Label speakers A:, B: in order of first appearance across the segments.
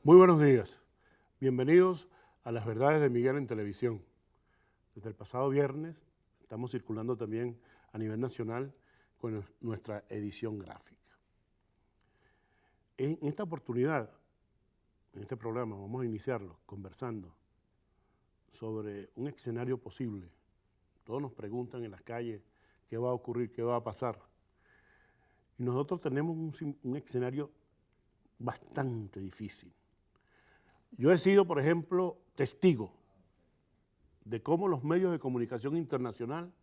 A: Muy buenos días. Bienvenidos a Las Verdades de Miguel en Televisión. Desde el pasado viernes estamos circulando también a nivel nacional con nuestra edición gráfica. En esta oportunidad, en este programa, vamos a iniciarlo conversando sobre un escenario posible. Todos nos preguntan en las calles qué va a ocurrir, qué va a pasar. Y nosotros tenemos un escenario bastante difícil. Yo he sido, por ejemplo, testigo de cómo los medios de comunicación internacional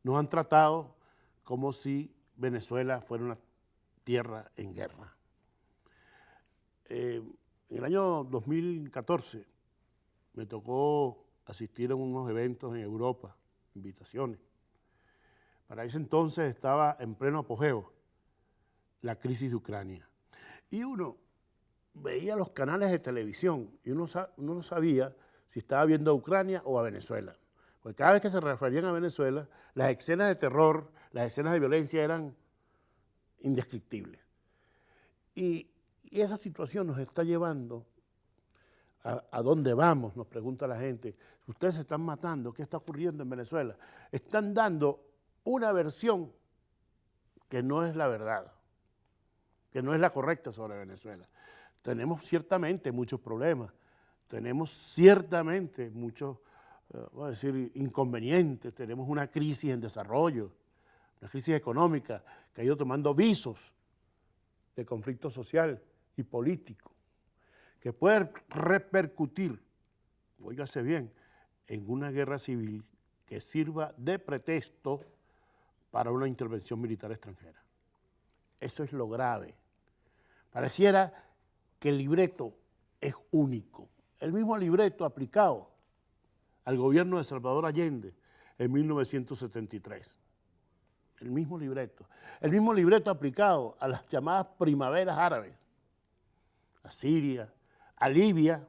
A: nos han tratado como si Venezuela fuera una tierra en guerra. En el año 2014 me tocó asistir a unos eventos en Europa, invitaciones. Para ese entonces estaba en pleno apogeo la crisis de Ucrania. Y uno veía los canales de televisión y uno no sabía si estaba viendo a Ucrania o a Venezuela. Porque cada vez que se referían a Venezuela, las escenas de terror, las escenas de violencia eran indescriptibles. Y esa situación nos está llevando a dónde vamos, nos pregunta la gente. Ustedes se están matando, ¿qué está ocurriendo en Venezuela? Están dando una versión que no es la verdad, que no es la correcta sobre Venezuela. Tenemos ciertamente muchos problemas, tenemos ciertamente muchos, voy a decir, inconvenientes, tenemos una crisis en desarrollo, una crisis económica que ha ido tomando visos de conflicto social y político, que puede repercutir, óigase bien, en una guerra civil que sirva de pretexto para una intervención militar extranjera. Eso es lo grave. Pareciera que el libreto es único. El mismo libreto aplicado al gobierno de Salvador Allende en 1973. El mismo libreto. El mismo libreto aplicado a las llamadas primaveras árabes, a Siria, a Libia,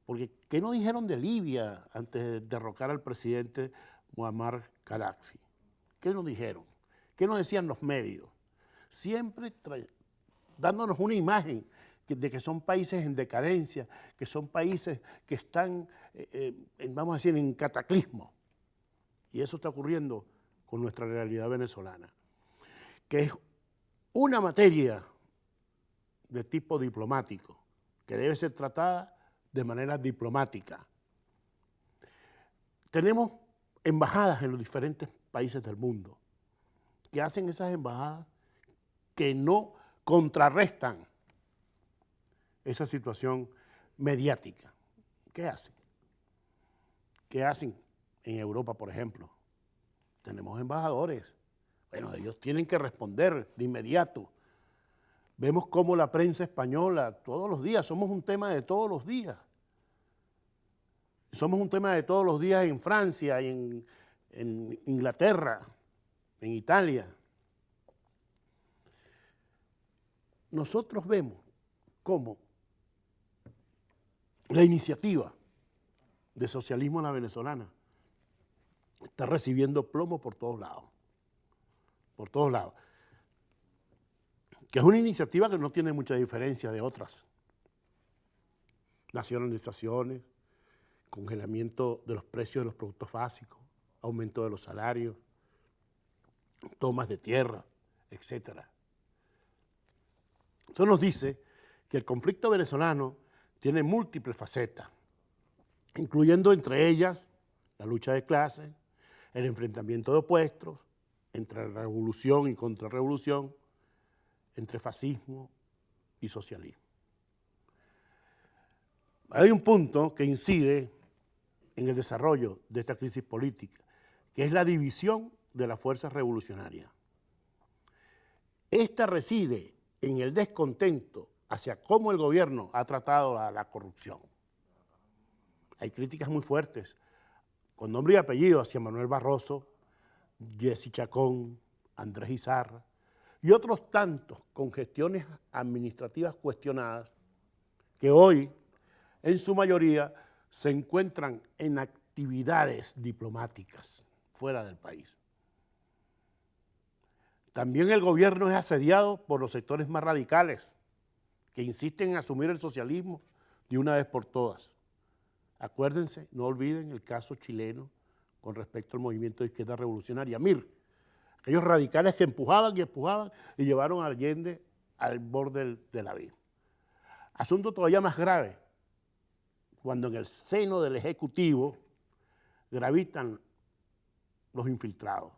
A: porque ¿qué no dijeron de Libia antes de derrocar al presidente Muammar Gaddafi? ¿Qué nos dijeron? ¿Qué nos decían los medios? Siempre dándonos una imagen de que son países en decadencia, que son países que están, vamos a decir, en cataclismo. Y eso está ocurriendo con nuestra realidad venezolana, que es una materia de tipo diplomático, que debe ser tratada de manera diplomática. Tenemos embajadas en los diferentes países del mundo. ¿Qué hacen esas embajadas? Que no contrarrestan esa situación mediática. ¿Qué hacen? ¿Qué hacen en Europa, por ejemplo? Tenemos embajadores. Bueno, ellos tienen que responder de inmediato. Vemos cómo la prensa española, todos los días, somos un tema de todos los días. Somos un tema de todos los días en Francia, en Inglaterra, en Italia. Nosotros vemos cómo la iniciativa de socialismo a la venezolana está recibiendo plomo por todos lados. Por todos lados. Que es una iniciativa que no tiene mucha diferencia de otras. Nacionalizaciones, congelamiento de los precios de los productos básicos, aumento de los salarios, tomas de tierra, etc. Eso nos dice que el conflicto venezolano tiene múltiples facetas, incluyendo entre ellas la lucha de clases, el enfrentamiento de opuestos, entre revolución y contrarrevolución, entre fascismo y socialismo. Hay un punto que incide en el desarrollo de esta crisis política, que es la división de las fuerzas revolucionarias. Esta reside en el descontento hacia cómo el gobierno ha tratado a la corrupción. Hay críticas muy fuertes, con nombre y apellido, hacia Manuel Barroso, Jessy Chacón, Andrés Izarra, y otros tantos con gestiones administrativas cuestionadas que hoy, en su mayoría, se encuentran en actividades diplomáticas fuera del país. También el gobierno es asediado por los sectores más radicales, que insisten en asumir el socialismo de una vez por todas. Acuérdense, no olviden el caso chileno con respecto al movimiento de izquierda revolucionaria, MIR, aquellos radicales que empujaban y llevaron a Allende al borde del abismo. Asunto todavía más grave, cuando en el seno del Ejecutivo gravitan los infiltrados,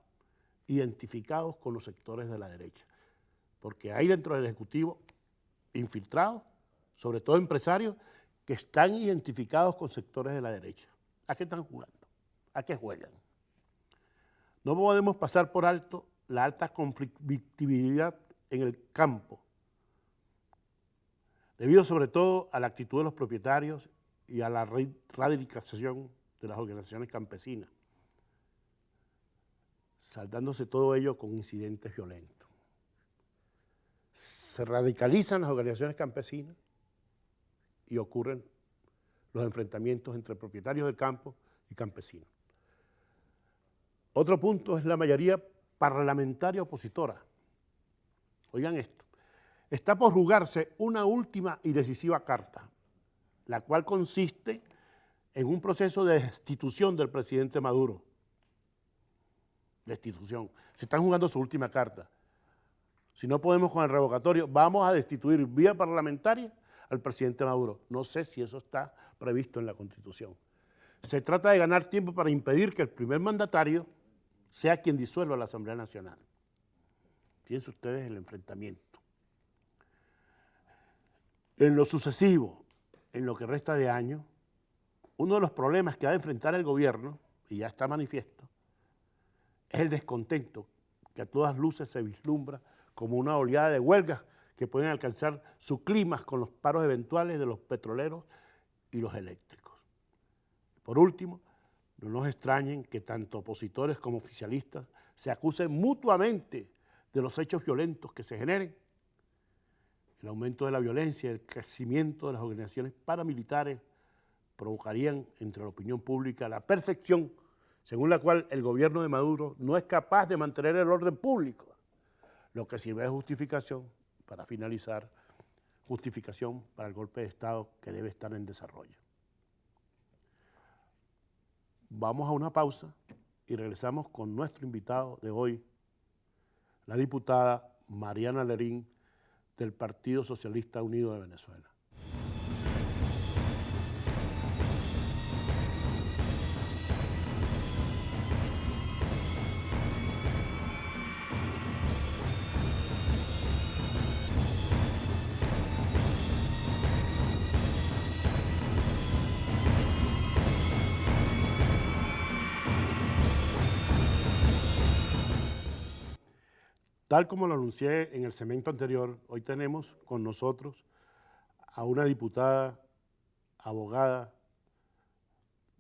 A: identificados con los sectores de la derecha, porque hay dentro del Ejecutivo infiltrados, sobre todo empresarios, que están identificados con sectores de la derecha. ¿A qué están jugando? ¿A qué juegan? No podemos pasar por alto la alta conflictividad en el campo, debido sobre todo a la actitud de los propietarios y a la radicalización de las organizaciones campesinas, saldándose todo ello con incidentes violentos. Se radicalizan las organizaciones campesinas y ocurren los enfrentamientos entre propietarios del campo y campesinos. Otro punto es la mayoría parlamentaria opositora. Oigan esto, está por jugarse una última y decisiva carta, la cual consiste en un proceso de destitución del presidente Maduro. Destitución. Se están jugando su última carta. Si no podemos con el revocatorio, vamos a destituir vía parlamentaria al presidente Maduro. No sé si eso está previsto en la Constitución. Se trata de ganar tiempo para impedir que el primer mandatario sea quien disuelva la Asamblea Nacional. Fíjense ustedes el enfrentamiento. En lo sucesivo, en lo que resta de año, uno de los problemas que ha de enfrentar el gobierno, y ya está manifiesto, es el descontento que a todas luces se vislumbra como una oleada de huelgas que pueden alcanzar su clímax con los paros eventuales de los petroleros y los eléctricos. Por último, no nos extrañen que tanto opositores como oficialistas se acusen mutuamente de los hechos violentos que se generen. El aumento de la violencia y el crecimiento de las organizaciones paramilitares provocarían entre la opinión pública la percepción según la cual el gobierno de Maduro no es capaz de mantener el orden público, lo que sirve de justificación para finalizar, justificación para el golpe de Estado que debe estar en desarrollo. Vamos a una pausa y regresamos con nuestro invitado de hoy, la diputada Mariana Lerín, del Partido Socialista Unido de Venezuela. Tal como lo anuncié en el segmento anterior, hoy tenemos con nosotros a una diputada, abogada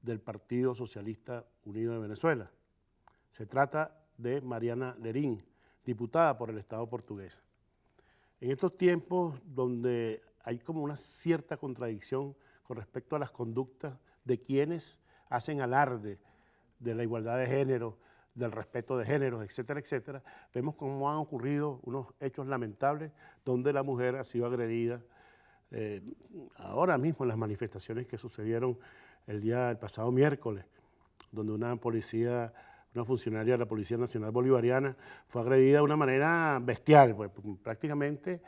A: del Partido Socialista Unido de Venezuela. Se trata de Mariana Lerín, diputada por el Estado portugués. En estos tiempos donde hay como una cierta contradicción con respecto a las conductas de quienes hacen alarde de la igualdad de género, del respeto de géneros, etcétera, etcétera, vemos cómo han ocurrido unos hechos lamentables donde la mujer ha sido agredida ahora mismo en las manifestaciones que sucedieron el pasado miércoles, donde una funcionaria de la Policía Nacional Bolivariana fue agredida de una manera bestial, pues, prácticamente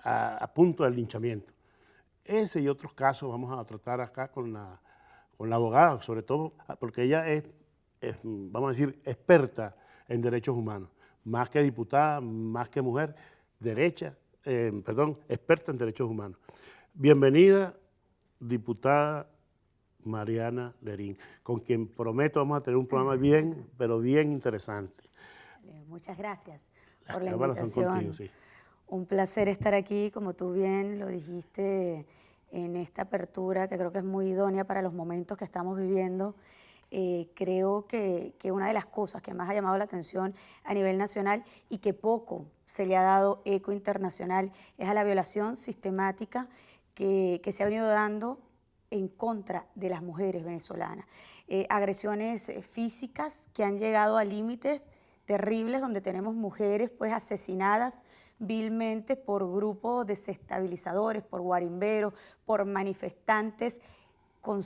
A: a punto del linchamiento. Ese y otros casos vamos a tratar acá con la abogada, sobre todo porque ella es, vamos a decir, experta en derechos humanos, más que diputada, más que mujer, experta en derechos humanos. Bienvenida, diputada Mariana Lerín, con quien prometo vamos a tener un programa bien, pero bien interesante.
B: Muchas gracias por la invitación.
A: Las cámaras son contigo, sí.
B: Un placer estar aquí, como tú bien lo dijiste, en esta apertura que creo que es muy idónea para los momentos que estamos viviendo. Creo que una de las cosas que más ha llamado la atención a nivel nacional y que poco se le ha dado eco internacional es a la violación sistemática que se ha venido dando en contra de las mujeres venezolanas. Agresiones físicas que han llegado a límites terribles donde tenemos mujeres pues asesinadas vilmente por grupos desestabilizadores, por guarimberos, por manifestantes con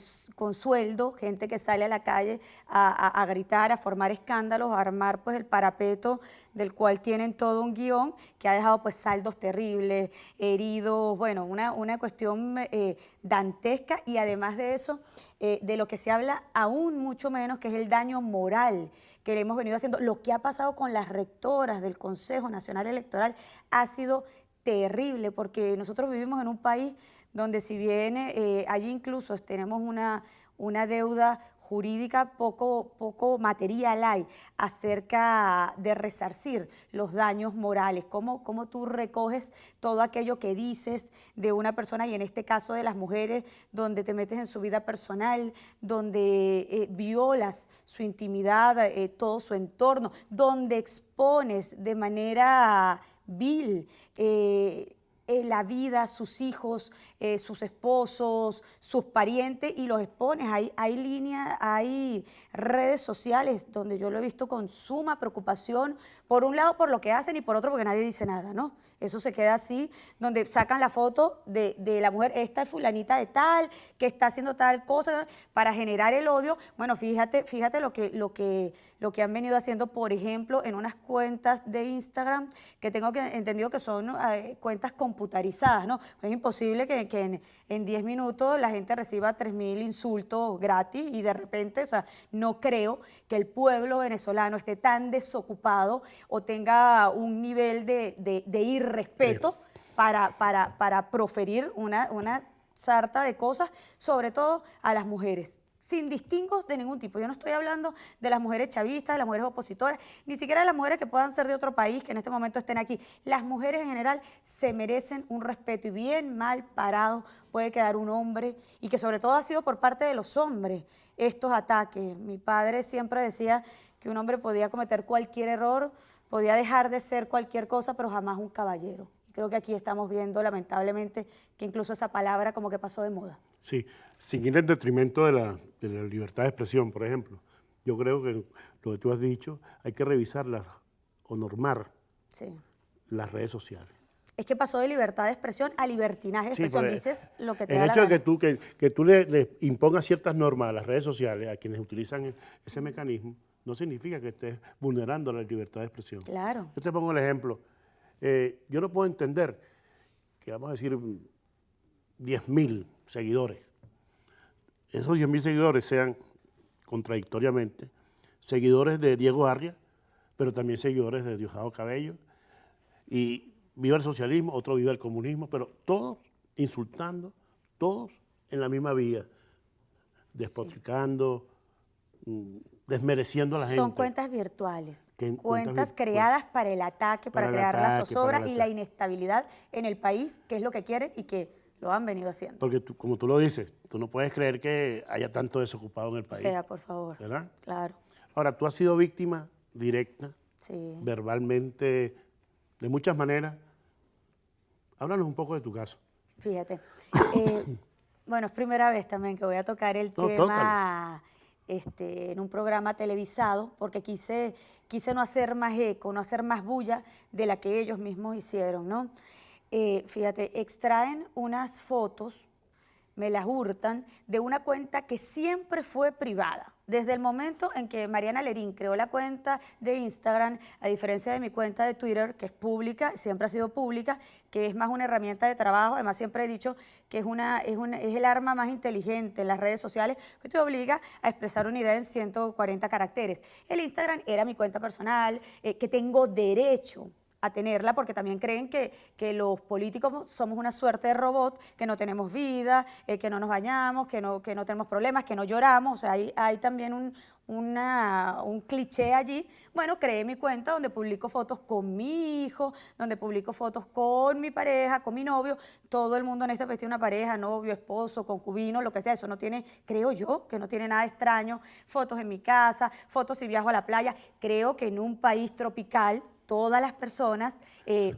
B: sueldo, gente que sale a la calle a gritar, a formar escándalos, a armar pues el parapeto del cual tienen todo un guión que ha dejado pues saldos terribles, heridos, bueno, una cuestión dantesca, y además de eso, de lo que se habla aún mucho menos, que es el daño moral que le hemos venido haciendo. Lo que ha pasado con las rectoras del Consejo Nacional Electoral ha sido terrible, porque nosotros vivimos en un país donde, si bien allí incluso tenemos una deuda jurídica poco material hay acerca de resarcir los daños morales, cómo tú recoges todo aquello que dices de una persona, y en este caso de las mujeres, donde te metes en su vida personal, donde violas su intimidad, todo su entorno, donde expones de manera vil la vida, sus hijos, sus esposos, sus parientes, y los expones. Hay líneas, hay redes sociales donde yo lo he visto con suma preocupación, por un lado por lo que hacen y por otro porque nadie dice nada, ¿no? Eso se queda así, donde sacan la foto de la mujer, esta es fulanita de tal, que está haciendo tal cosa, para generar el odio. Bueno, fíjate lo que han venido haciendo, por ejemplo, en unas cuentas de Instagram, que tengo entendido que son cuentas computarizadas, ¿no? Es imposible que en 10 minutos la gente reciba 3.000 insultos gratis, y de repente, o sea, no creo que el pueblo venezolano esté tan desocupado o tenga un nivel de irrespeto para proferir una sarta de cosas, sobre todo a las mujeres, sin distingos de ningún tipo. Yo no estoy hablando de las mujeres chavistas, de las mujeres opositoras, ni siquiera de las mujeres que puedan ser de otro país, que en este momento estén aquí. Las mujeres en general se merecen un respeto, y bien mal parado puede quedar un hombre, y que sobre todo ha sido por parte de los hombres estos ataques. Mi padre siempre decía que un hombre podía cometer cualquier error, podía dejar de ser cualquier cosa, pero jamás un caballero. Y creo que aquí estamos viendo, lamentablemente, que incluso esa palabra como que pasó de moda.
A: Sí, sin ir en detrimento de la libertad de expresión, por ejemplo. Yo creo que lo que tú has dicho, hay que revisarlas o normar las redes sociales.
B: Es que pasó de libertad de expresión a libertinaje de expresión. Dices lo que te da la
A: gana. El
B: gana.
A: hecho de que tú le impongas ciertas normas a las redes sociales, a quienes utilizan ese mecanismo, no significa que estés vulnerando la libertad de expresión.
B: Claro.
A: Yo te pongo el ejemplo. Yo no puedo entender que, vamos a decir, 10.000 seguidores, esos 10.000 seguidores sean, contradictoriamente, seguidores de Diego Arria, pero también seguidores de Diosdado Cabello, y viva el socialismo, otro viva el comunismo, pero todos insultando, todos en la misma vía, despotricando, desmereciendo a la gente.
B: Son cuentas virtuales, cuentas creadas para el ataque, para crear la zozobra y la inestabilidad en el país, que es lo que quieren y que lo han venido haciendo.
A: Porque como tú lo dices, tú no puedes creer que haya tanto desocupado en el país.
B: O sea, por favor.
A: ¿Verdad?
B: Claro.
A: Ahora, tú has sido víctima directa, verbalmente, de muchas maneras. Háblanos un poco de tu caso.
B: Fíjate. Bueno, es primera vez también que voy a tocar el tema en un programa televisado, porque quise no hacer más eco, no hacer más bulla de la que ellos mismos hicieron, ¿no? Fíjate, extraen unas fotos, me las hurtan, de una cuenta que siempre fue privada. Desde el momento en que Mariana Lerín creó la cuenta de Instagram, a diferencia de mi cuenta de Twitter, que es pública, siempre ha sido pública, que es más una herramienta de trabajo. Además, siempre he dicho que es el arma más inteligente en las redes sociales, que te obliga a expresar una idea en 140 caracteres. El Instagram era mi cuenta personal, que tengo derecho a tenerla, porque también creen que los políticos somos una suerte de robot, que no tenemos vida, que no nos bañamos, que no tenemos problemas, que no lloramos. O sea, hay también un cliché allí. Bueno, creé mi cuenta donde publico fotos con mi hijo, donde publico fotos con mi pareja, con mi novio. Todo el mundo en este país tiene una pareja, novio, esposo, concubino, lo que sea. Eso no tiene, creo yo, que no tiene nada extraño. Fotos en mi casa, fotos si viajo a la playa. Creo que en un país tropical todas las personas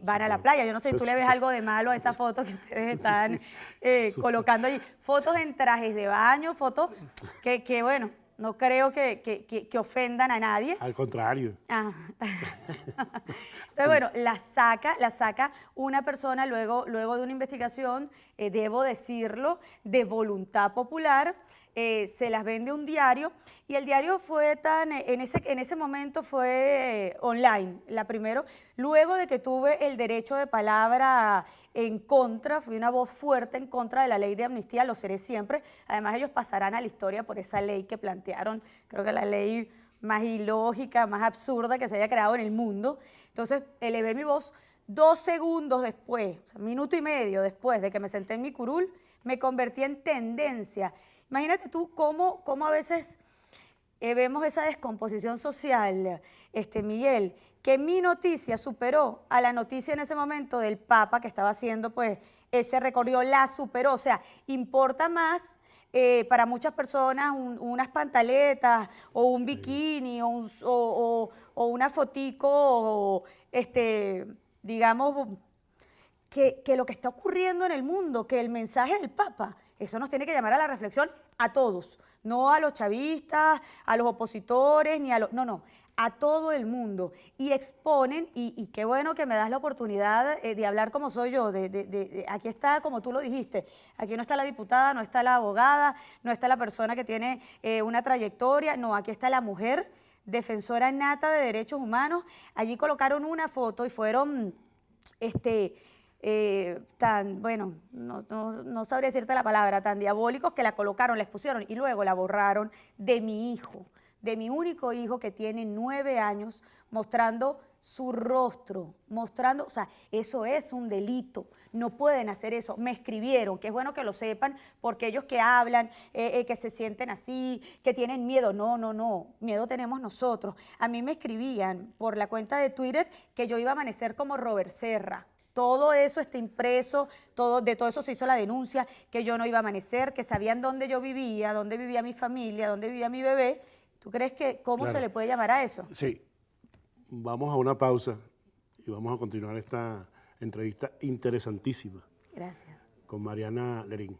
B: van a la playa. Yo no sé si tú le ves algo de malo a esa foto que ustedes están colocando allí. Fotos en trajes de baño, fotos que bueno, no creo que ofendan a nadie.
A: Al contrario.
B: Ah. Entonces, bueno, la saca una persona luego de una investigación, debo decirlo, de voluntad popular, se las vende un diario y el diario fue en ese momento fue online, la primero, luego de que tuve el derecho de palabra en contra, fui una voz fuerte en contra de la ley de amnistía, lo seré siempre, además ellos pasarán a la historia por esa ley que plantearon, creo que la ley más ilógica, más absurda que se haya creado en el mundo. Entonces elevé mi voz 2 segundos después, o sea, minuto y medio después de que me senté en mi curul, me convertí en tendencia. Imagínate tú cómo a veces vemos esa descomposición social, Miguel, que mi noticia superó a la noticia en ese momento del Papa que estaba haciendo pues ese recorrido, la superó. O sea, importa más para muchas personas unas pantaletas o un bikini o una fotico, digamos, que lo que está ocurriendo en el mundo, que el mensaje del Papa, eso nos tiene que llamar a la reflexión a todos, no a los chavistas, a los opositores, ni a los... No, a todo el mundo. Y exponen, y qué bueno que me das la oportunidad de hablar como soy yo, aquí está, como tú lo dijiste, aquí no está la diputada, no está la abogada, no está la persona que tiene una trayectoria, no, aquí está la mujer defensora nata de derechos humanos. Allí colocaron una foto y fueron... bueno, no sabría decirte la palabra, tan diabólicos que la colocaron, la expusieron y luego la borraron de mi hijo, de mi único hijo que tiene 9 años, mostrando su rostro, mostrando, o sea, eso es un delito, no pueden hacer eso. Me escribieron, que es bueno que lo sepan, porque ellos que hablan, que se sienten así, que tienen miedo, no, miedo tenemos nosotros. A mí me escribían por la cuenta de Twitter que yo iba a amanecer como Robert Serra. Todo eso está impreso, de todo eso se hizo la denuncia, que yo no iba a amanecer, que sabían dónde yo vivía, dónde vivía mi familia, dónde vivía mi bebé. ¿Tú crees que cómo
A: Claro.
B: se le puede llamar a eso?
A: Sí. Vamos a una pausa y vamos a continuar esta entrevista interesantísima
B: Gracias.
A: con Mariana Lerín.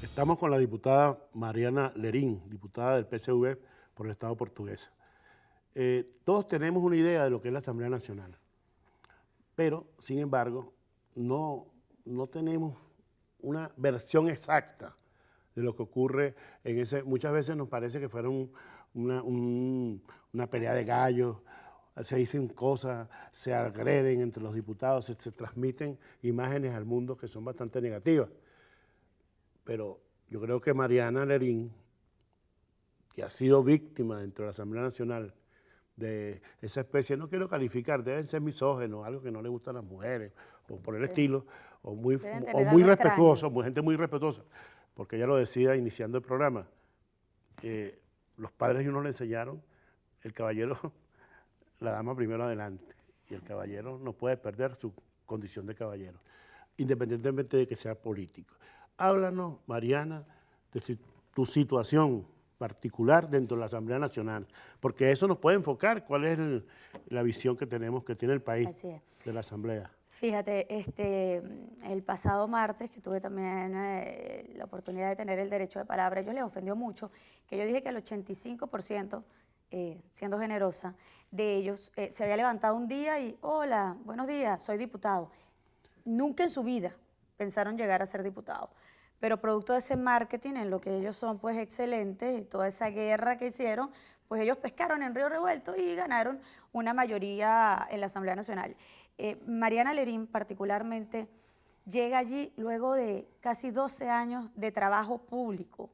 A: Estamos con la diputada Mariana Lerín, diputada del PSV por el Estado portugués. Todos tenemos una idea de lo que es la Asamblea Nacional, pero, sin embargo, no tenemos una versión exacta de lo que ocurre en ese. Muchas veces nos parece que fuera una pelea de gallos, se dicen cosas, se agreden entre los diputados, se transmiten imágenes al mundo que son bastante negativas. Pero yo creo que Mariana Lerín, que ha sido víctima dentro de la Asamblea Nacional de esa especie, no quiero calificar, deben ser misógenos, algo que no le gusta a las mujeres, o por el estilo, o muy respetuosos, gente muy respetuosa, porque ella lo decía iniciando el programa, los padres de uno le enseñaron, el caballero, la dama primero adelante, y el caballero no puede perder su condición de caballero, independientemente de que sea político. Háblanos, Mariana, de tu situación particular dentro de la Asamblea Nacional, porque eso nos puede enfocar cuál es la visión que tenemos, que tiene el país de la Asamblea.
B: Fíjate, el pasado martes, que tuve también la oportunidad de tener el derecho de palabra, a ellos les ofendió mucho, que yo dije que el 85%, siendo generosa, de ellos se había levantado un día y, hola, buenos días, soy diputado. Nunca en su vida pensaron llegar a ser diputados. Pero producto de ese marketing, en lo que ellos son pues excelentes, y toda esa guerra que hicieron, pues ellos pescaron en Río Revuelto y ganaron una mayoría en la Asamblea Nacional. Mariana Lerín particularmente llega allí luego de casi 12 años de trabajo público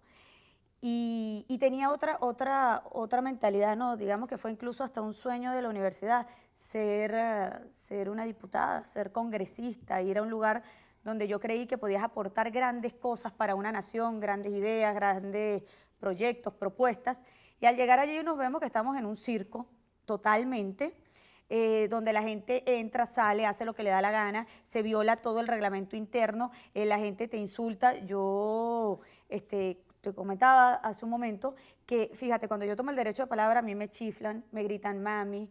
B: y tenía otra mentalidad, ¿no? Digamos que fue incluso hasta un sueño de la universidad, ser una diputada, ser congresista, ir a un lugar donde yo creí que podías aportar grandes cosas para una nación, grandes ideas, grandes proyectos, propuestas. Y al llegar allí nos vemos que estamos en un circo totalmente. donde la gente entra, sale, hace lo que le da la gana, se viola todo el reglamento interno, la gente te insulta. Yo te comentaba hace un momento que, fíjate, cuando yo tomo el derecho de palabra, a mí me chiflan, me gritan mami,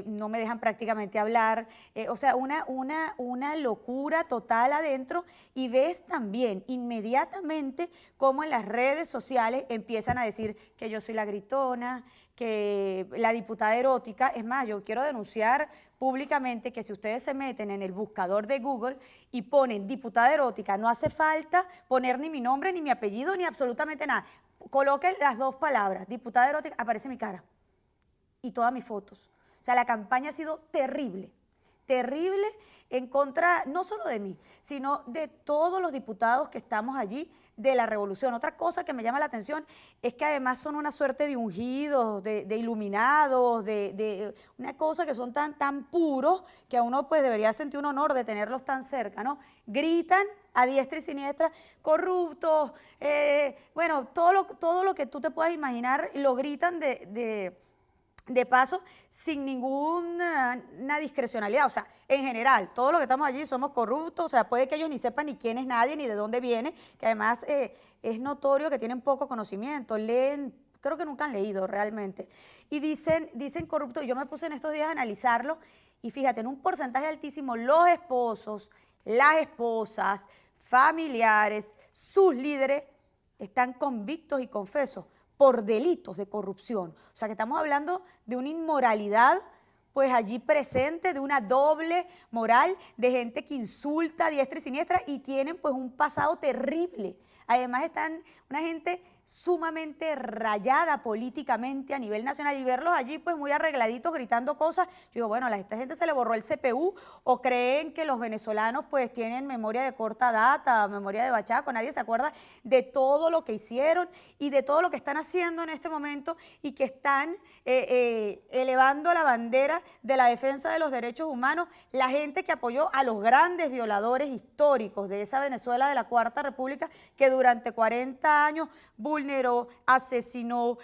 B: no me dejan prácticamente hablar, o sea, una locura total adentro, y ves también inmediatamente cómo en las redes sociales empiezan a decir que yo soy la gritona, que la diputada erótica. Es más, yo quiero denunciar públicamente que si ustedes se meten en el buscador de Google y ponen diputada erótica, no hace falta poner ni mi nombre, ni mi apellido, ni absolutamente nada. Coloquen las dos palabras, diputada erótica, aparece mi cara y todas mis fotos. O sea, la campaña ha sido terrible, terrible en contra no solo de mí, sino de todos los diputados que estamos allí de la revolución. Otra cosa que me llama la atención es que además son una suerte de ungidos, de iluminados, de una cosa que son tan puros que a uno pues debería sentir un honor de tenerlos tan cerca, ¿no? Gritan a diestra y siniestra, corruptos, bueno, todo lo que tú te puedas imaginar lo gritan de paso, sin ninguna discrecionalidad. O sea, en general, todos los que estamos allí somos corruptos. O sea, puede que ellos ni sepan ni quién es nadie, ni de dónde viene, que además es notorio que tienen poco conocimiento, leen, creo que nunca han leído realmente. Y dicen corruptos. Yo me puse en estos días a analizarlo, y fíjate, en un porcentaje altísimo, los esposos, las esposas, familiares, sus líderes, están convictos y confesos por delitos de corrupción. O sea, que estamos hablando de una inmoralidad pues allí presente, de una doble moral, de gente que insulta a diestra y siniestra y tienen pues un pasado terrible. Además están una gente sumamente rayada políticamente a nivel nacional, y verlos allí pues muy arregladitos gritando cosas. Yo digo, bueno, a esta gente se le borró el CPU, o creen que los venezolanos pues tienen memoria de corta data, memoria de bachaco, nadie se acuerda de todo lo que hicieron y de todo lo que están haciendo en este momento, y que están elevando la bandera de la defensa de los derechos humanos, la gente que apoyó a los grandes violadores históricos de esa Venezuela de la Cuarta República, que durante 40 años vulneró, asesinó.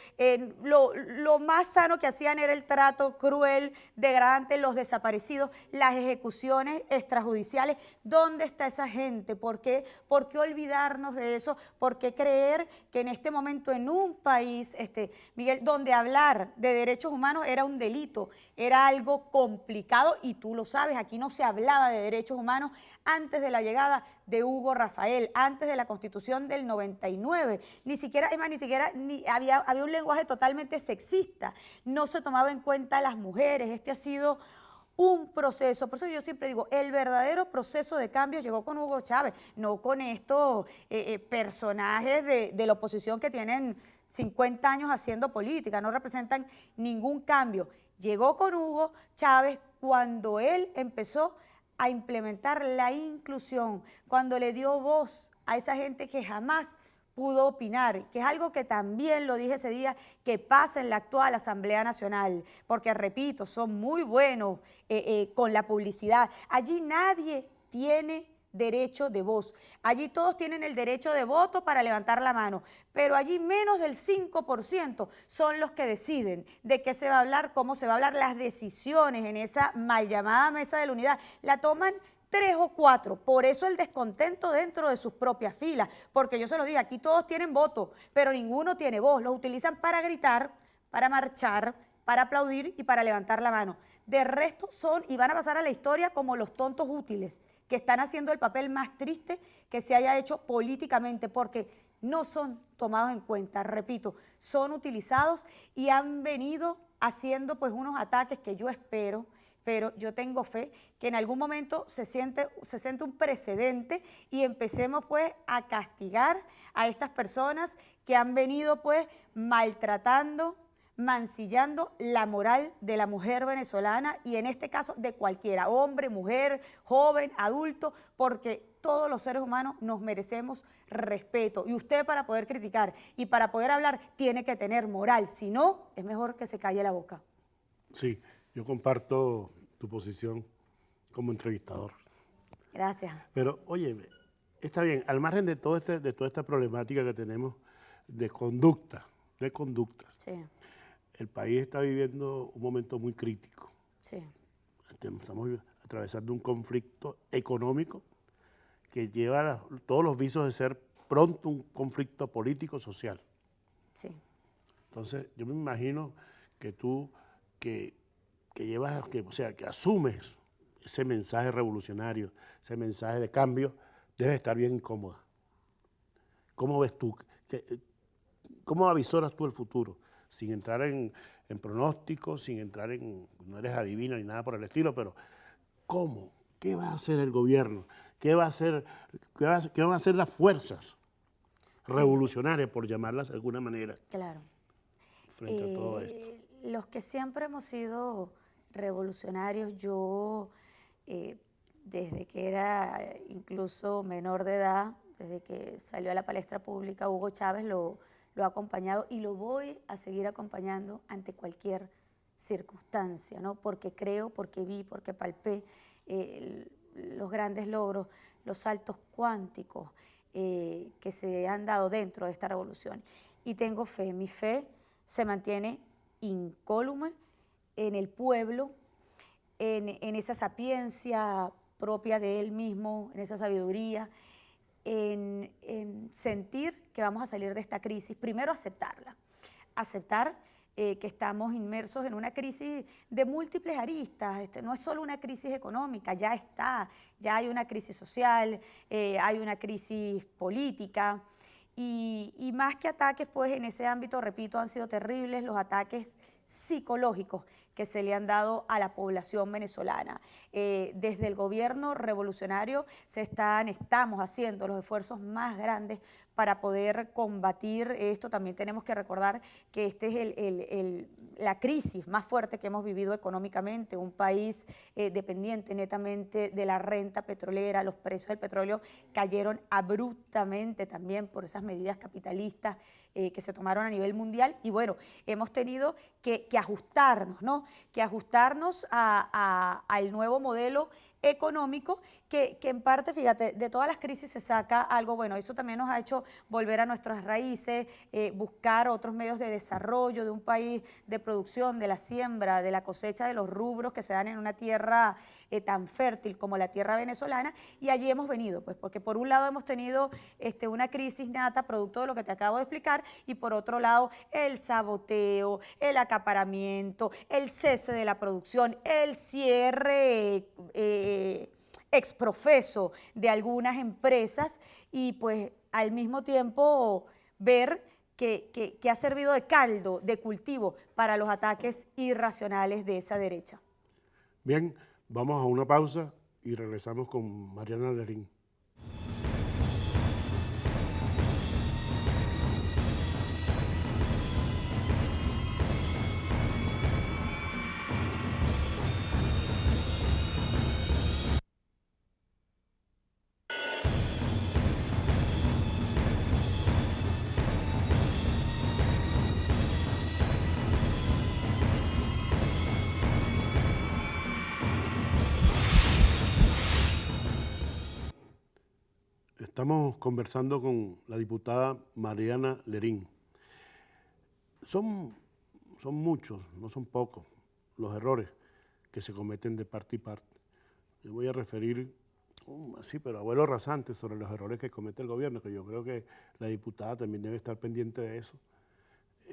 B: Lo más sano que hacían era el trato cruel, degradante, los desaparecidos, las ejecuciones extrajudiciales. ¿Dónde está esa gente? ¿Por qué olvidarnos de eso? ¿Por qué creer que en este momento en un país, Miguel, donde hablar de derechos humanos era un delito, era algo complicado? Y tú lo sabes, aquí no se hablaba de derechos humanos antes de la llegada de Hugo Rafael, antes de la Constitución del 99. Ni siquiera había un lenguaje totalmente sexista. No se tomaba en cuenta a las mujeres. Este ha sido un proceso. Por eso yo siempre digo, el verdadero proceso de cambio llegó con Hugo Chávez, no con estos personajes de la oposición que tienen 50 años haciendo política, no representan ningún cambio. Llegó con Hugo Chávez cuando él empezó a implementar la inclusión, cuando le dio voz a esa gente que jamás pudo opinar, que es algo que también lo dije ese día, que pasa en la actual Asamblea Nacional, porque repito, son muy buenos con la publicidad. Allí nadie tiene derecho de voz. Allí todos tienen el derecho de voto para levantar la mano, pero allí menos del 5% son los que deciden de qué se va a hablar, cómo se va a hablar. Las decisiones en esa mal llamada mesa de la unidad la toman 3 o 4, por eso el descontento dentro de sus propias filas, porque yo se los dije, aquí todos tienen voto, pero ninguno tiene voz. Los utilizan para gritar, para marchar, para aplaudir y para levantar la mano. De resto son y van a pasar a la historia como los tontos útiles, que están haciendo el papel más triste que se haya hecho políticamente, porque no son tomados en cuenta. Repito, son utilizados y han venido haciendo pues unos ataques que yo espero, pero yo tengo fe que en algún momento se siente un precedente y empecemos pues a castigar a estas personas que han venido pues maltratando, mancillando la moral de la mujer venezolana, y en este caso de cualquiera, hombre, mujer, joven, adulto, porque todos los seres humanos nos merecemos respeto, y usted para poder criticar y para poder hablar tiene que tener moral, si no, es mejor que se calle la boca.
A: Sí, yo comparto tu posición como entrevistador.
B: Gracias.
A: Pero, oye, está bien, al margen de toda esta problemática que tenemos de conducta,
B: Sí.
A: el país está viviendo un momento muy crítico.
B: Sí,
A: Estamos atravesando un conflicto económico que lleva todos los visos de ser pronto un conflicto político-social.
B: sí.
A: Entonces, yo me imagino que tú, que llevas, o sea, que asumes ese mensaje revolucionario, ese mensaje de cambio, debes estar bien incómoda. ¿Cómo ves tú? ¿Cómo avisoras tú el futuro? Sin entrar en pronósticos, sin entrar en, no eres adivina ni nada por el estilo, pero ¿cómo? ¿Qué va a hacer el gobierno? ¿Qué va a hacer, qué van a hacer las fuerzas revolucionarias, por llamarlas de alguna manera,
B: Claro.
A: frente a todo esto?
B: Los que siempre hemos sido revolucionarios, yo desde que era incluso menor de edad, desde que salió a la palestra pública, Hugo Chávez lo ha acompañado y lo voy a seguir acompañando ante cualquier circunstancia, ¿no? Porque creo, porque vi, porque palpé los grandes logros, los saltos cuánticos que se han dado dentro de esta revolución. Y tengo fe, mi fe se mantiene incólume en el pueblo, en esa sapiencia propia de él mismo, en esa sabiduría, en sentir que vamos a salir de esta crisis, primero aceptarla, aceptar que estamos inmersos en una crisis de múltiples aristas. No es solo una crisis económica, ya está, ya hay una crisis social, hay una crisis política, y más que ataques, pues en ese ámbito, repito, han sido terribles los ataques psicológicos que se le han dado a la población venezolana. Desde el gobierno revolucionario estamos haciendo los esfuerzos más grandes para poder combatir esto. También tenemos que recordar que este es la crisis más fuerte que hemos vivido económicamente, un país dependiente netamente de la renta petrolera. Los precios del petróleo cayeron abruptamente también por esas medidas capitalistas que se tomaron a nivel mundial, y bueno, hemos tenido que ajustarnos, ¿no? Que ajustarnos al nuevo modelo económico que en parte, fíjate, de todas las crisis se saca algo bueno. Eso también nos ha hecho volver a nuestras raíces, buscar otros medios de desarrollo de un país, de producción, de la siembra, de la cosecha de los rubros que se dan en una tierra tan fértil como la tierra venezolana, y allí hemos venido, pues porque por un lado hemos tenido una crisis nata producto de lo que te acabo de explicar, y por otro lado el saboteo, el acaparamiento, el cese de la producción, el cierre exprofeso de algunas empresas, y pues al mismo tiempo ver que ha servido de caldo, de cultivo para los ataques irracionales de esa derecha.
A: Bien, vamos a una pausa y regresamos con Mariana Lerín. Estamos conversando con la diputada Mariana Lerín. Son muchos, no son pocos, los errores que se cometen de parte y parte. Yo voy a referir, así, pero a vuelo rasante, sobre los errores que comete el gobierno, que yo creo que la diputada también debe estar pendiente de eso.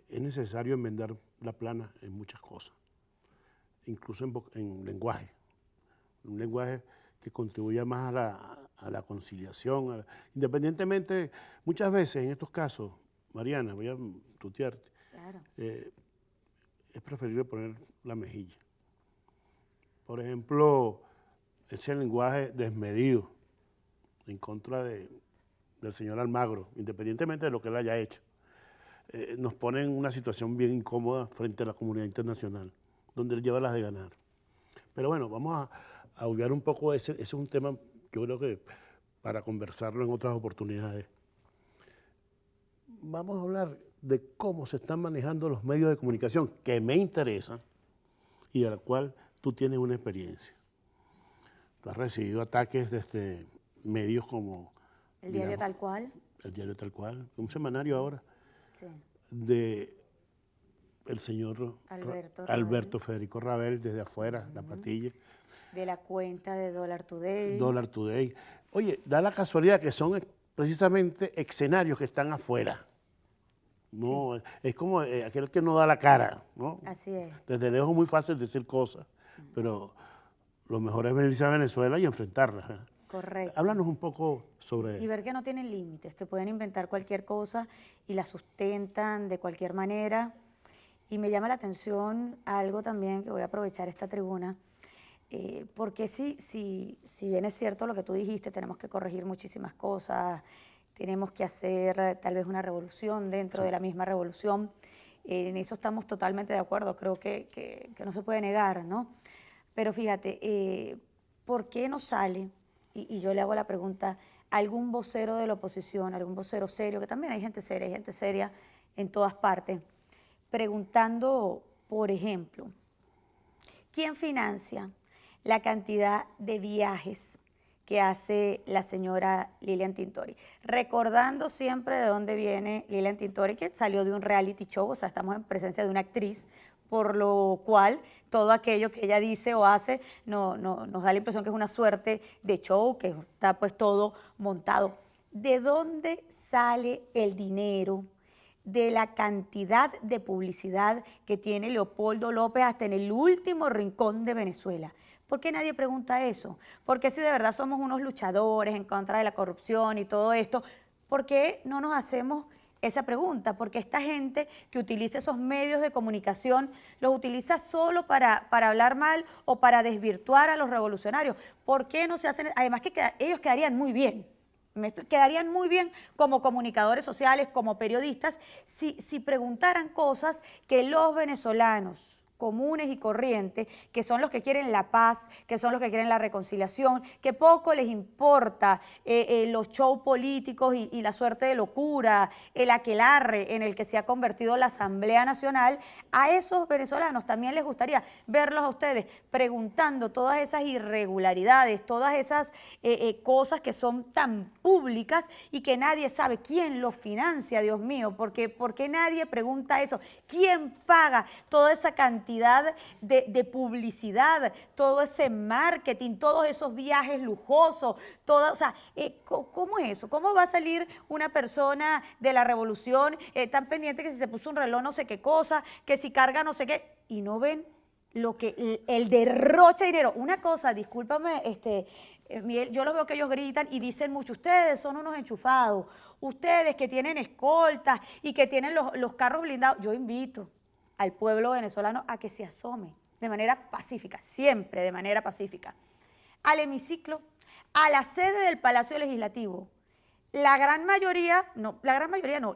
A: Es necesario enmendar la plana en muchas cosas, incluso en lenguaje, un lenguaje que contribuya más a la conciliación, independientemente, muchas veces en estos casos, Mariana, voy a tutearte,
B: Claro.
A: Es preferible poner la mejilla. Por ejemplo, ese lenguaje desmedido en contra del señor Almagro, independientemente de lo que él haya hecho, nos pone en una situación bien incómoda frente a la comunidad internacional, donde él lleva las de ganar. Pero bueno, vamos a obviar un poco ese es un tema que yo creo que para conversarlo en otras oportunidades. Vamos a hablar de cómo se están manejando los medios de comunicación, que me interesan y a la cual tú tienes una experiencia. Tú has recibido ataques desde medios como...
B: El diario Tal Cual.
A: El diario Tal Cual, un semanario ahora,
B: Sí.
A: de el señor
B: Alberto
A: Alberto Federico Rabel, desde afuera, la patilla.
B: De la cuenta de Dollar Today.
A: Dollar Today. Oye, da la casualidad que son precisamente escenarios que están afuera. No, es como aquel que no da la cara, ¿no?
B: Así es.
A: Desde lejos es muy fácil decir cosas, pero lo mejor es venirse a Venezuela y enfrentarlas.
B: Correcto.
A: Háblanos un poco sobre...
B: Y ver que no tienen límites, que pueden inventar cualquier cosa y la sustentan de cualquier manera. Y me llama la atención algo también, que voy a aprovechar esta tribuna, porque si bien es cierto lo que tú dijiste, tenemos que corregir muchísimas cosas, tenemos que hacer tal vez una revolución dentro de la misma revolución, en eso estamos totalmente de acuerdo, creo que no se puede negar, ¿no? Pero fíjate, ¿por qué no sale? Y yo le hago la pregunta, algún vocero de la oposición, algún vocero serio, que también hay gente seria en todas partes, preguntando, por ejemplo, ¿quién financia la cantidad de viajes que hace la señora Lilian Tintori? Recordando siempre de dónde viene Lilian Tintori, que salió de un reality show, o sea, estamos en presencia de una actriz, por lo cual todo aquello que ella dice o hace nos da la impresión que es una suerte de show, que está pues todo montado. ¿De dónde sale el dinero de la cantidad de publicidad que tiene Leopoldo López hasta en el último rincón de Venezuela? ¿Por qué nadie pregunta eso? Porque si de verdad somos unos luchadores en contra de la corrupción y todo esto, ¿por qué no nos hacemos esa pregunta? Porque esta gente que utiliza esos medios de comunicación los utiliza solo para hablar mal o para desvirtuar a los revolucionarios. ¿Por qué no se hacen? Además que ellos quedarían muy bien. Quedarían muy bien como comunicadores sociales, como periodistas, si preguntaran cosas que los venezolanos comunes y corrientes, que son los que quieren la paz, que son los que quieren la reconciliación, que poco les importa los shows políticos y la suerte de locura, el aquelarre en el que se ha convertido la Asamblea Nacional. A esos venezolanos también les gustaría verlos a ustedes preguntando todas esas irregularidades, todas esas cosas que son tan públicas y que nadie sabe quién los financia, Dios mío, porque nadie pregunta eso. ¿Quién paga toda esa cantidad de publicidad, todo ese marketing, todos esos viajes lujosos, todo, o sea, ¿cómo es eso? ¿Cómo va a salir una persona de la revolución tan pendiente que si se puso un reloj no sé qué cosa, que si carga no sé qué, y no ven lo que el derroche de dinero? Una cosa, discúlpame, Miguel, yo los veo que ellos gritan y dicen mucho, ustedes son unos enchufados, ustedes que tienen escoltas y que tienen los carros blindados. Yo invito al pueblo venezolano a que se asome de manera pacífica, siempre de manera pacífica, al hemiciclo, a la sede del Palacio Legislativo. La gran mayoría no,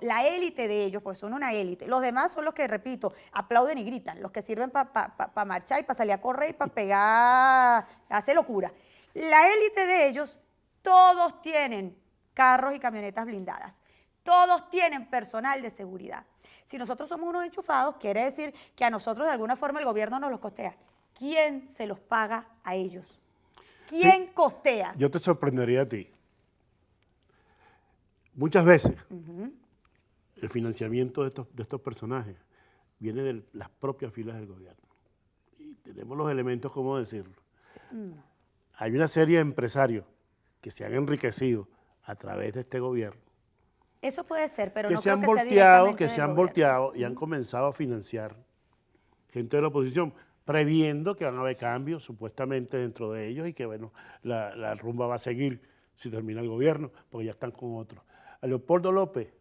B: la élite de ellos, pues son una élite. Los demás son los que, repito, aplauden y gritan, los que sirven para marchar y para salir a correr y para pegar, hacer locura. La élite de ellos, todos tienen carros y camionetas blindadas, todos tienen personal de seguridad. Si nosotros somos unos enchufados, quiere decir que a nosotros de alguna forma el gobierno nos los costea. ¿Quién se los paga a ellos? ¿Quién costea?
A: Yo te sorprendería a ti. Muchas veces el financiamiento de estos personajes viene de las propias filas del gobierno. Y tenemos los elementos, ¿cómo decirlo? Hay una serie de empresarios que se han enriquecido a través de este gobierno.
B: Eso puede ser, pero
A: que
B: no
A: se
B: creo
A: han
B: que sea
A: volteado,
B: directamente
A: que se
B: del
A: han
B: gobierno.
A: volteado y han comenzado a financiar gente de la oposición, previendo que van a haber cambios supuestamente dentro de ellos y que, bueno, la rumba va a seguir si termina el gobierno, porque ya están con otros. A Leopoldo López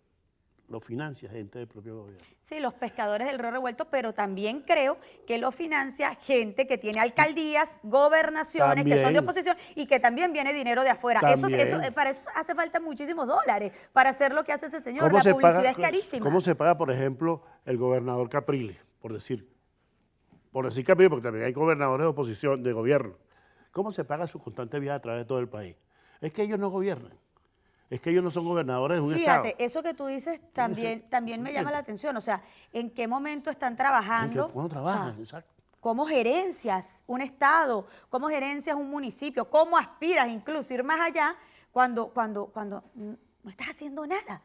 A: lo financia gente del propio gobierno.
B: Sí, los pescadores del río revuelto, pero también creo que lo financia gente que tiene alcaldías, gobernaciones, que son de oposición y que también viene dinero de afuera. Para eso hace falta muchísimos dólares para hacer lo que hace ese señor. La publicidad es carísima.
A: ¿Cómo se paga, por ejemplo, el gobernador Capriles, por decir Capriles, porque también hay gobernadores de oposición, de gobierno? ¿Cómo se paga su constante viaje a través de todo el país? Es que ellos no gobiernan. Es que ellos no son gobernadores de un estado.
B: Fíjate, eso que tú dices también me llama la atención. O sea, ¿en qué momento están trabajando?
A: ¿Cuándo trabajan?
B: O sea,
A: exacto.
B: ¿cómo gerencias un estado? ¿Cómo gerencias un municipio? ¿Cómo aspiras incluso ir más allá cuando no estás haciendo nada?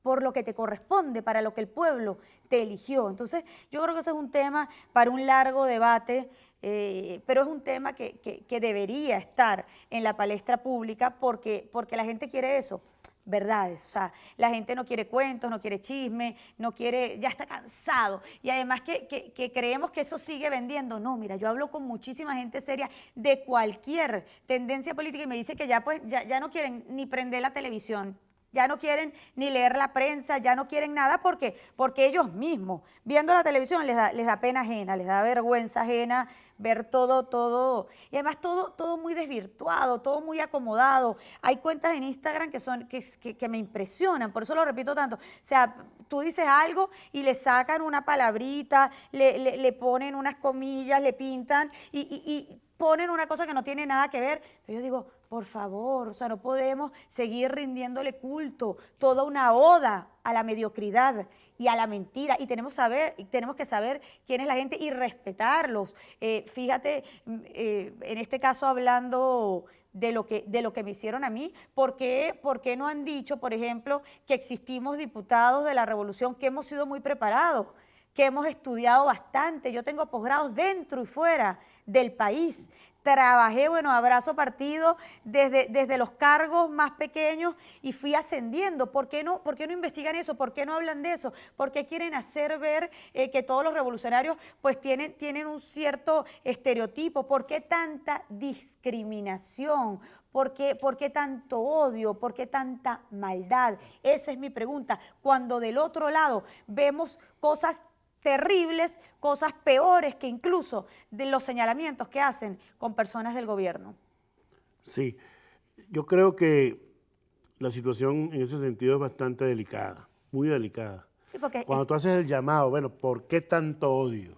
B: por lo que te corresponde, para lo que el pueblo te eligió. Entonces, yo creo que ese es un tema para un largo debate, pero es un tema que debería estar en la palestra pública porque la gente quiere eso. Verdades, o sea, la gente no quiere cuentos, no quiere chisme, no quiere, ya está cansado. Y además que creemos que eso sigue vendiendo. No, mira, yo hablo con muchísima gente seria de cualquier tendencia política y me dice que ya no quieren ni prender la televisión, ya no quieren ni leer la prensa, ya no quieren nada porque ellos mismos, viendo la televisión, les da pena ajena, les da vergüenza ajena ver todo, y además todo muy desvirtuado, todo muy acomodado. Hay cuentas en Instagram que me impresionan, por eso lo repito tanto. O sea, tú dices algo y le sacan una palabrita, le ponen unas comillas, le pintan y ponen una cosa que no tiene nada que ver. Entonces yo digo, por favor, o sea, no podemos seguir rindiéndole culto, toda una oda a la mediocridad y a la mentira, y tenemos que saber quién es la gente y respetarlos. Fíjate, en este caso hablando de lo que me hicieron a mí, ¿por qué no han dicho, por ejemplo, que existimos diputados de la Revolución que hemos sido muy preparados, que hemos estudiado bastante? Yo tengo posgrados dentro y fuera del país. Trabajé, abrazo partido desde los cargos más pequeños y fui ascendiendo. ¿Por qué no investigan eso? ¿Por qué no hablan de eso? ¿Por qué quieren hacer ver que todos los revolucionarios pues tienen un cierto estereotipo? ¿Por qué tanta discriminación? ¿Por qué tanto odio? ¿Por qué tanta maldad? Esa es mi pregunta. Cuando del otro lado vemos cosas terribles, cosas peores que incluso de los señalamientos que hacen con personas del gobierno.
A: Sí, yo creo que la situación en ese sentido es bastante delicada, muy delicada.
B: Sí, porque
A: cuando tú haces el llamado, ¿por qué tanto odio?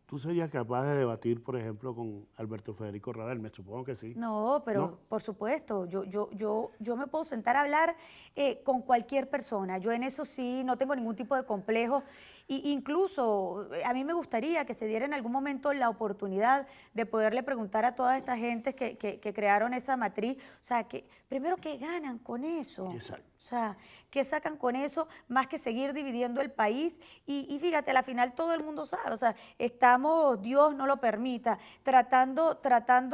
A: ¿Tú serías capaz de debatir, por ejemplo, con Alberto Federico Ravel? Me supongo que sí.
B: No, pero
A: ¿no?
B: por supuesto, yo me puedo sentar a hablar con cualquier persona. Yo en eso sí no tengo ningún tipo de complejo. Incluso a mí me gustaría que se diera en algún momento la oportunidad de poderle preguntar a toda esta gente que crearon esa matriz, o sea, primero, ¿qué ganan con eso?
A: Exacto.
B: O sea, ¿qué sacan con eso más que seguir dividiendo el país? Y fíjate, al final todo el mundo sabe, o sea, estamos, Dios no lo permita, tratando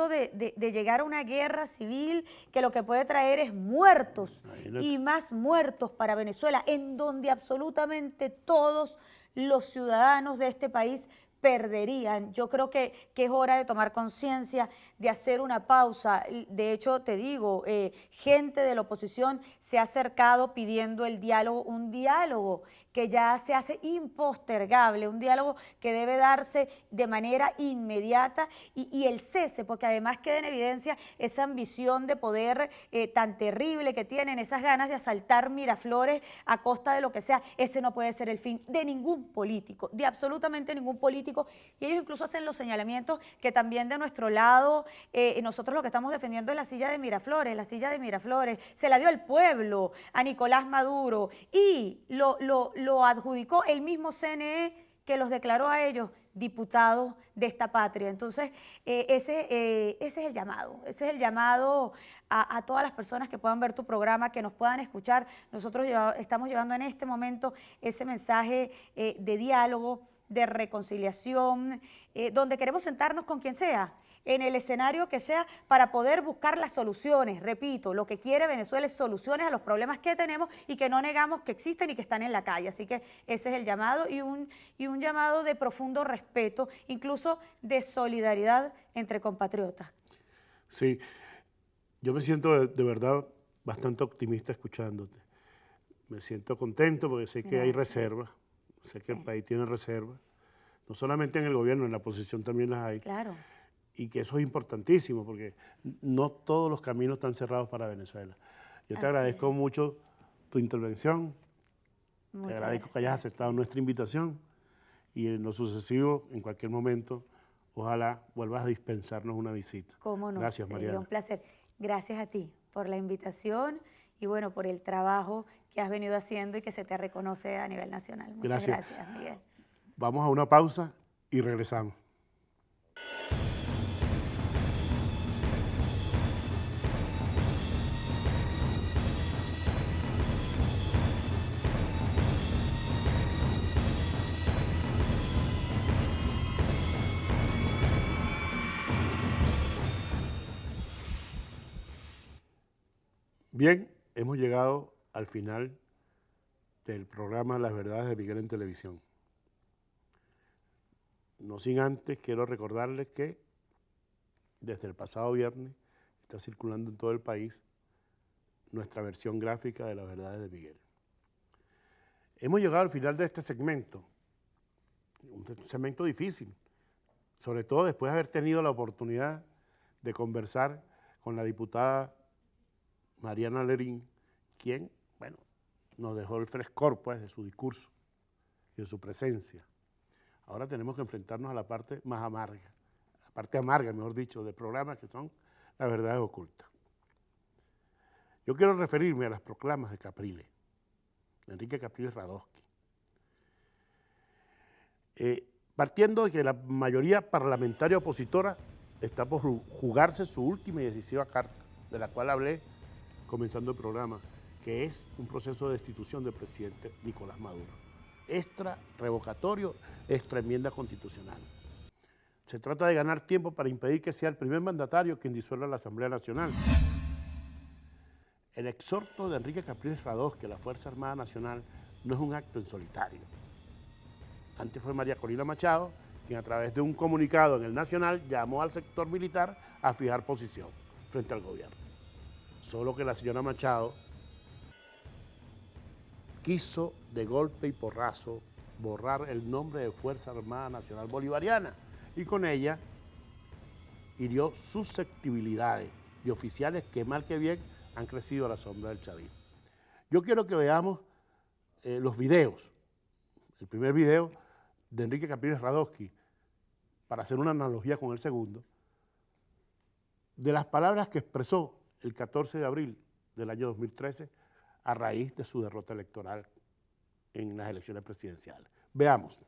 B: de llegar a una guerra civil que lo que puede traer es muertos.
A: Imagínate.
B: Y más muertos para Venezuela, en donde absolutamente todos los ciudadanos de este país perderían. Yo creo que es hora de tomar conciencia, de hacer una pausa. De hecho, te digo, gente de la oposición se ha acercado pidiendo el diálogo, un diálogo que ya se hace impostergable, un diálogo que debe darse de manera inmediata y el cese, porque además queda en evidencia esa ambición de poder tan terrible que tienen, esas ganas de asaltar Miraflores a costa de lo que sea. Ese no puede ser el fin de ningún político, de absolutamente ningún político. Y ellos incluso hacen los señalamientos que también de nuestro lado, nosotros lo que estamos defendiendo es la silla de Miraflores. La silla de Miraflores se la dio el pueblo a Nicolás Maduro y lo adjudicó el mismo CNE que los declaró a ellos diputados de esta patria. Entonces, ese es el llamado a todas las personas que puedan ver tu programa, que nos puedan escuchar. Nosotros estamos llevando en este momento ese mensaje de diálogo, de reconciliación, donde queremos sentarnos con quien sea, en el escenario que sea, para poder buscar las soluciones. Repito, lo que quiere Venezuela es soluciones a los problemas que tenemos y que no negamos que existen y que están en la calle. Así que ese es el llamado y un llamado de profundo respeto, incluso de solidaridad entre compatriotas.
A: Sí, yo me siento de verdad bastante optimista escuchándote. Me siento contento porque sé que hay reservas. Sé que el país tiene reservas, no solamente en el gobierno, en la oposición también las hay.
B: Claro.
A: Y que eso es importantísimo, porque no todos los caminos están cerrados para Venezuela. Yo te agradezco mucho tu intervención, te agradezco que hayas aceptado nuestra invitación y en lo sucesivo, en cualquier momento, ojalá vuelvas a dispensarnos una visita.
B: Cómo no.
A: Gracias, Mariana.
B: Un placer. Gracias a ti por la invitación y por el trabajo que has venido haciendo y que se te reconoce a nivel nacional. Muchas gracias, Miguel.
A: Vamos a una pausa y regresamos. Bien, hemos llegado al final del programa Las Verdades de Miguel en Televisión. No sin antes, quiero recordarles que desde el pasado viernes está circulando en todo el país nuestra versión gráfica de Las Verdades de Miguel. Hemos llegado al final de este segmento, un segmento difícil, sobre todo después de haber tenido la oportunidad de conversar con la diputada Mariana Lerín, quien, bueno, nos dejó el frescor, pues, de su discurso y de su presencia. Ahora tenemos que enfrentarnos a la parte más amarga, la parte amarga, mejor dicho, del programa, que son las verdades ocultas. Yo quiero referirme a las proclamas de Capriles, de Enrique Capriles Radosky. Partiendo de que la mayoría parlamentaria opositora está por jugarse su última y decisiva carta, de la cual hablé comenzando el programa, que es un proceso de destitución del presidente Nicolás Maduro. Extra revocatorio, extra enmienda constitucional. Se trata de ganar tiempo para impedir que sea el primer mandatario quien disuelva la Asamblea Nacional. El exhorto de Enrique Capriles Radosky, la Fuerza Armada Nacional, no es un acto en solitario. Antes fue María Corina Machado, quien a través de un comunicado en el Nacional llamó al sector militar a fijar posición frente al gobierno. Solo que la señora Machado quiso de golpe y porrazo borrar el nombre de Fuerza Armada Nacional Bolivariana y con ella hirió susceptibilidades de oficiales que mal que bien han crecido a la sombra del chavismo. Yo quiero que veamos los videos, el primer video de Enrique Capriles Radosky, para hacer una analogía con el segundo, de las palabras que expresó el 14 de abril del año 2013 a raíz de su derrota electoral en las elecciones presidenciales. Veamos.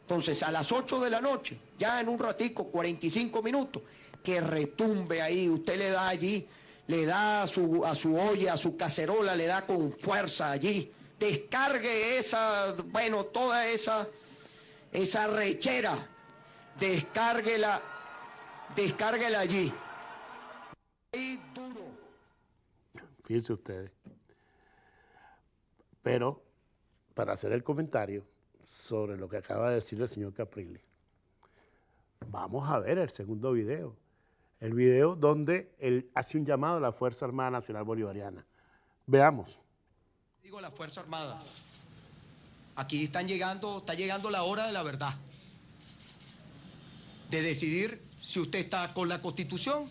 C: Entonces, a las 8 de la noche, ya en un ratico, 45 minutos, que retumbe ahí, usted le da allí, le da a su olla, a su cacerola, le da con fuerza allí, descargue esa, bueno, toda esa rechera, descárguela allí. Ahí duro.
A: Fíjense ustedes. Pero, para hacer el comentario sobre lo que acaba de decir el señor Capriles, vamos a ver el segundo video. El video donde él hace un llamado a la Fuerza Armada Nacional Bolivariana. Veamos.
C: Digo la Fuerza Armada. Aquí está llegando la hora de la verdad. De decidir si usted está con la Constitución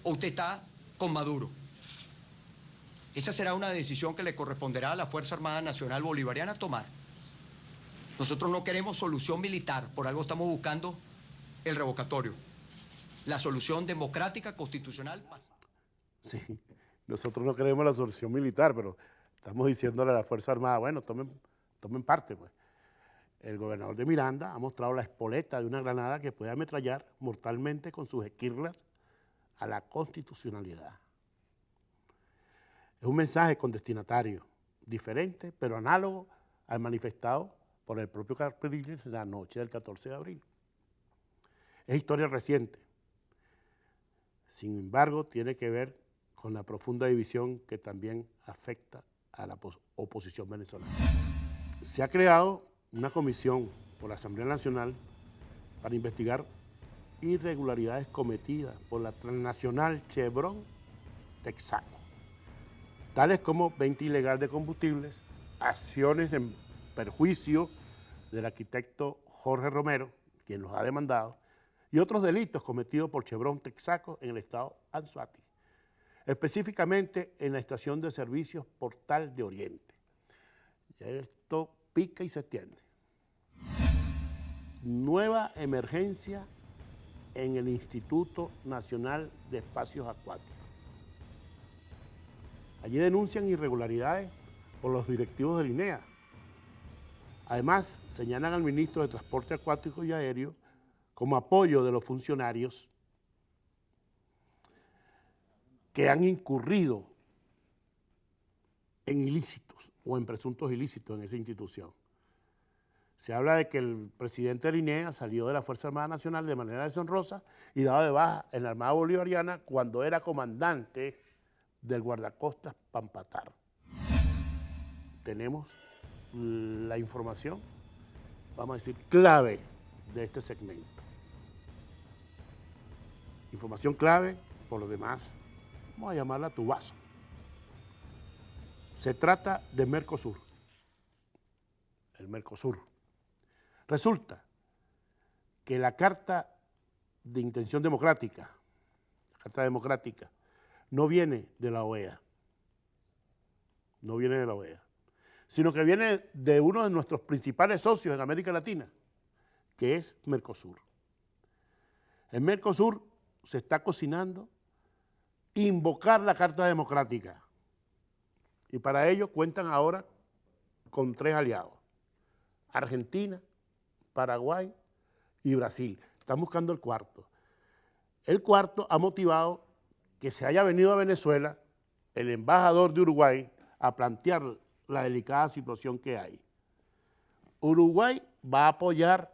C: o usted está con Maduro. Esa será una decisión que le corresponderá a la Fuerza Armada Nacional Bolivariana tomar. Nosotros no queremos solución militar, por algo estamos buscando el revocatorio. La solución democrática, constitucional.
A: Sí, nosotros no queremos la solución militar, pero estamos diciéndole a la Fuerza Armada, bueno, tomen parte, pues. El gobernador de Miranda ha mostrado la espoleta de una granada que puede ametrallar mortalmente con sus esquirlas a la constitucionalidad. Es un mensaje con destinatario, diferente, pero análogo al manifestado por el propio Capriles la noche del 14 de abril. Es historia reciente. Sin embargo, tiene que ver con la profunda división que también afecta a la oposición venezolana. Se ha creado una comisión por la Asamblea Nacional para investigar irregularidades cometidas por la transnacional Chevron Texaco, tales como venta ilegal de combustibles, acciones en perjuicio del arquitecto Jorge Romero, quien los ha demandado, y otros delitos cometidos por Chevron Texaco en el estado Anzoátegui, específicamente en la estación de servicios Portal de Oriente. Ya esto pica y se extiende. Nueva emergencia en el Instituto Nacional de Espacios Acuáticos. Allí denuncian irregularidades por los directivos del INEA. Además, señalan al ministro de Transporte Acuático y Aéreo como apoyo de los funcionarios que han incurrido en ilícitos o en presuntos ilícitos en esa institución. Se habla de que el presidente del INEA salió de la Fuerza Armada Nacional de manera deshonrosa y dado de baja en la Armada Bolivariana cuando era comandante del guardacostas Pampatar. Tenemos la información, vamos a decir, clave de este segmento. Información clave, por lo demás, vamos a llamarla tubazo. Se trata de Mercosur. El Mercosur. Resulta que la Carta de Intención Democrática, no viene de la OEA, sino que viene de uno de nuestros principales socios en América Latina, que es Mercosur. En Mercosur se está cocinando invocar la Carta Democrática, y para ello cuentan ahora con 3 aliados: Argentina, Paraguay y Brasil. Están buscando el cuarto. El cuarto ha motivado que se haya venido a Venezuela el embajador de Uruguay a plantear la delicada situación que hay. Uruguay va a apoyar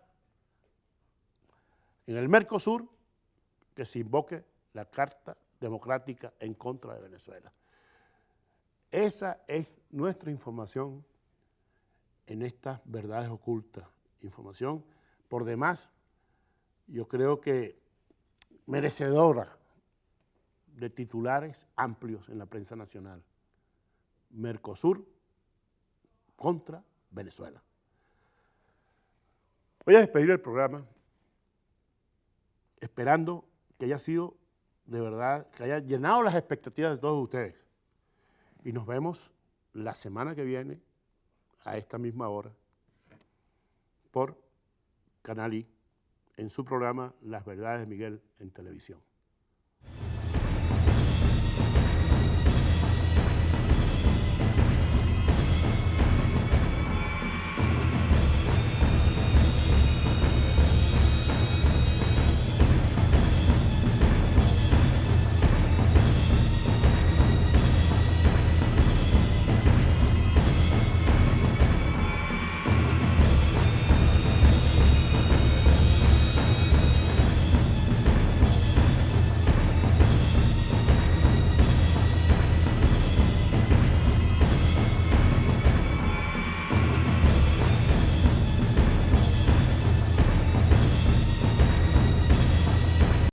A: en el Mercosur que se invoque la Carta Democrática en contra de Venezuela. Esa es nuestra información en estas verdades ocultas. Información, por demás, yo creo que merecedora de titulares amplios en la prensa nacional. Mercosur contra Venezuela. Voy a despedir el programa esperando que haya sido de verdad, que haya llenado las expectativas de todos ustedes. Y nos vemos la semana que viene a esta misma hora por Canal I en su programa Las Verdades de Miguel en televisión.